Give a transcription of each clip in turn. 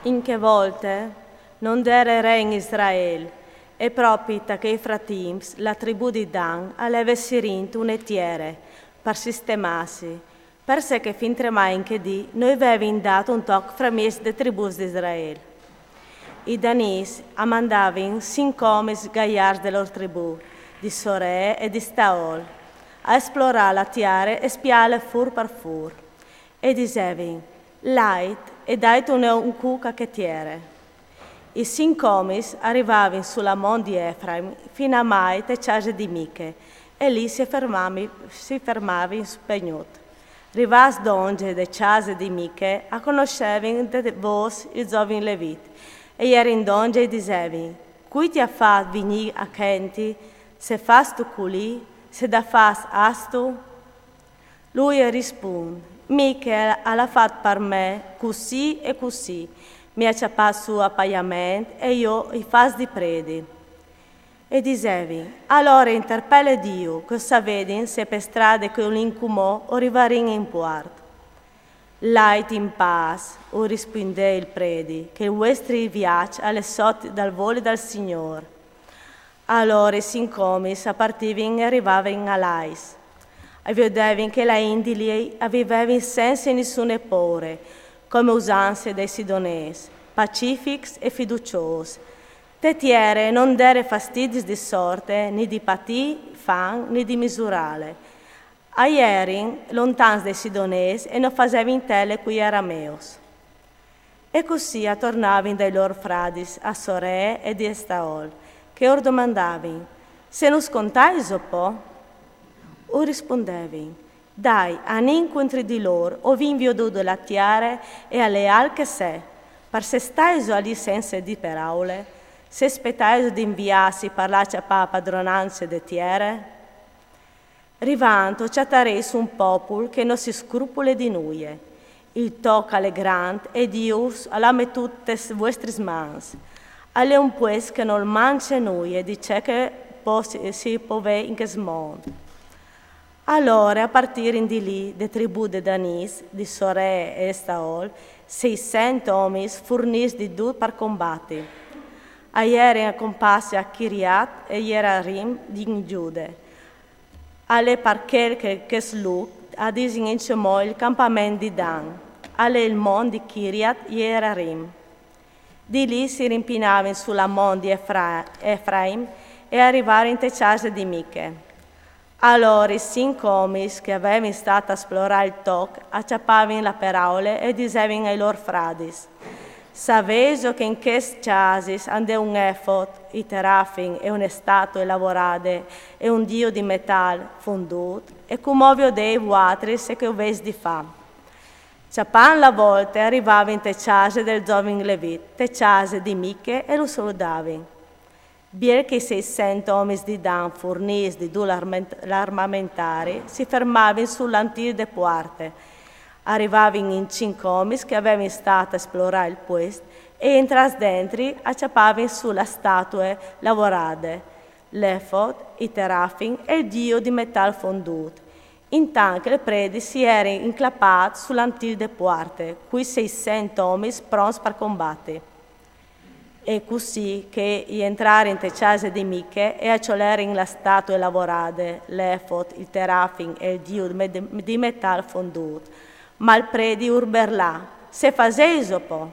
In che volte non dere re in Israele, e propita che Efratims, la tribù di Dan, aveva sirint un'etiere, per sistemarsi, per sé che fin tremai in che di, noi avevamo dato un toc fra mies de tribus di Israele. I Danis amandavano 5 homens gaiards de loro tribù, di Sorè e di Staol, a esplorare la tiare e spiare fur per fur. E dicevano, lait e dait un cuca che tiere. I 5 homens arrivavano sulla mont di Efraim fino a mai te case di Miche, e lì si fermavano spegnut. Rivas donge de case di Miche a conoscevano de vos il giovane Levit, e erin donge e dicevano, cui ti ha fatto venire a Kenti, se fas tu culi, se da fas astu? Lui risponde, Miche l'ha fatto per me, così e così, mi ha ciappato su appaiamento e io i fas di predi. E dicevi, allora interpelle Dio, che sapete se per strade che l'incumò o rivarin in porto. Lait in paz, o rispondè il predi, che il vostro viaggio alle sotto dal volo del Signore. Allora i 5 uomini partivano e arrivavano a Lais. E vedevano che la Indili aveva senza nessuna paura, come usanze dei sidonesi, pacifici e fiduciosi. Tetiere non dare fastidi di sorte, né di patì, fan, né di misurale. Aierin lontans dei sidonesi e non facevano tele qui arameos. E così tornavano dai loro fradi a Sorè e di Estaol, che or domandavano, se non scontais o po'? O rispondevano, dai, a incontri di loro, o vi invio la tiare e alle alche se, per se stais ali senza di paraule, se aspettais di inviarsi per la ciapà padronanze de tiere? Rivanto ciatarei su un popolo che non si scrupole di noi. Il tocca alle grandi e Dios alla mettute vostre mans. Alle un pues che non mangia noi e dice che si può vedere in che mondo. Allora, a partire di lì, de tribù de Danis, di Sorè e Estaol, 600 uomini forniti di due per combattere. Ieri compassi a Kiriat e Jerarim di Giude. Alle parquel che slug a disincemò il campamento di Dan. Alle il monte di Kiriat Jerarim. Di lì si rimpinavano sulla monte di Efraim e arrivarono in case di Miche. Allora i 5 uomini che avevano stato a esplorare il toc acciappavano la paraule e dicevano ai loro fradi, saveso che in queste case ande un efod, i terafin e una statua lavorate e un dio di metallo fonduto e come ovvio dei vuotri se che ovesi di fa. Ciapan la volta arrivava in te case del giovane Levit, te case di Miche e lo salutavano. Biel che 600 uomini di Dan forniti di due armamentari si fermavano sull'antico de porte. Arrivavano in 5 uomini che avevano stato a esplorare il posto e entrati dentro acciappavano sulla statue lavorate, l'efod, i terafin e il dio di metallo fonduto. Intanto le predi si erano inclappate sull'antico de porte, cui 600 uomini pronti per combattere. E così che entrare in te case di Miche e acciolare in la statua lavorate, l'efod, il terafin e il dio di metallo fonduto. Ma il predi urberlà, se faceis po'.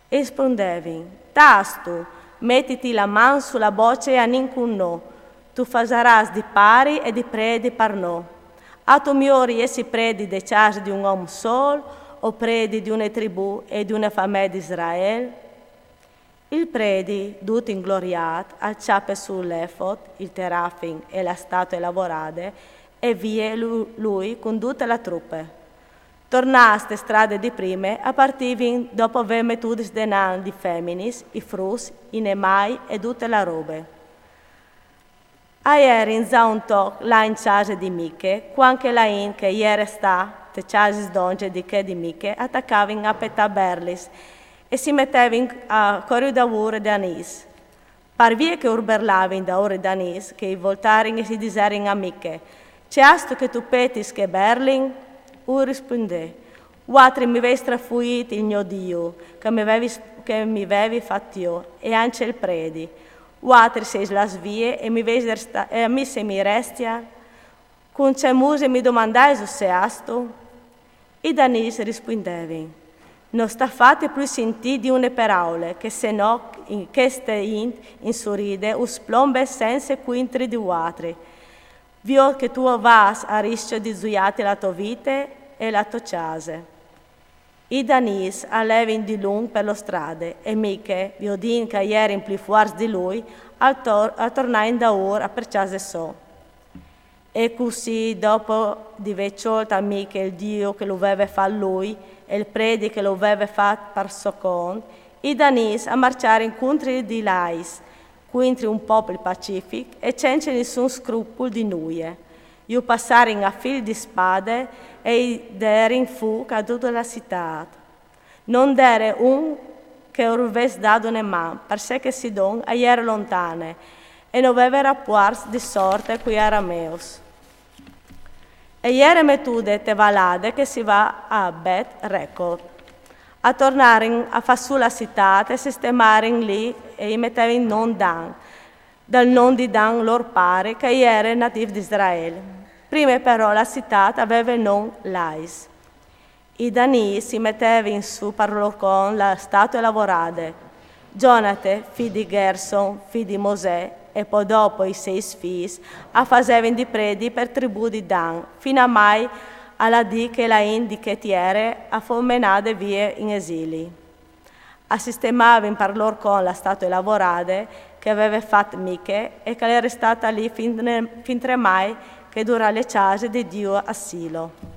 E rispondevano, tastu, mettiti la mano sulla boccia e anincu no, tu fasaras di pari e di predi per no. A tu miori essi predi de case di un uomo solo, o predi di una tribù e di una famiglia di Israele? Il predi, tutto ingloriato, acciappe sull'efod, il terafin e la statua lavorate, e via lui con tutta la truppe. Tornaste strade di prime, a partivin dopo aver mettuto denan di femminis, i frus, i nemai e tutte la robe. Ieri in un toc là in casa di Miche, quanche la in che ieri sta, te casis donge di che di Miche, attaccavano a petaberlis, e si mettevano a corridavure di Anis. Par via che urberlavano da ore d'Anis, che i voltarono e si diserino a Miche, c'è asto che tu petis che Berlin? U rispondè, Uatri mi avevi strafuito il mio Dio, che mi avevi fatto io, e anche il predi. Uatri sei la svie e a me se mi restia, con c'è muse mi domandai se asto. I danis rispondevano, non sta fatte più sentire di une parole, che se no, che ste in sorride, us plombe senza quintri di uatri. Vio che tu vas a rischio di zuiate la tua vita e la tua casa. I danis allevano di lungo per le strade e miche, viodin che ieri in più fuori di lui, a tornare da ora per casa so. E così, dopo di vecchiolta miche il Dio che lo aveva fatto lui e il predi che lo aveva fatto per secondo, i danis a marciare incontro di lais, contro un popolo pacifico e senza nessun scrupolo di nuie. Io passarono a fil di spade e derin fu caduto la città. Non dere un che avesse dato una mano, perché si don era lontane e non aveva rapporti di sorte con gli arameos. E ieri mettude te valade che si va a Bet Record. A tornare a fare sulla città e sistemare lì e metteva in non Dan, dal non di Dan loro pare che era nativo di Israele. Prima però la città aveva il nome Lais. I Dani si mettevano in su per loro con la statua lavorate. Jonate, figlio di Gerson, figlio di Mosè, e poi dopo i 6 figli, facevano di predi per tribù di Dan, fino a mai alla dì che la indichetiere a fomenade via in esili. A sistemavano per loro con la statua lavorate che aveva fatto Miche e che era stata lì fin tre mai che dura le case di Dio a Silo.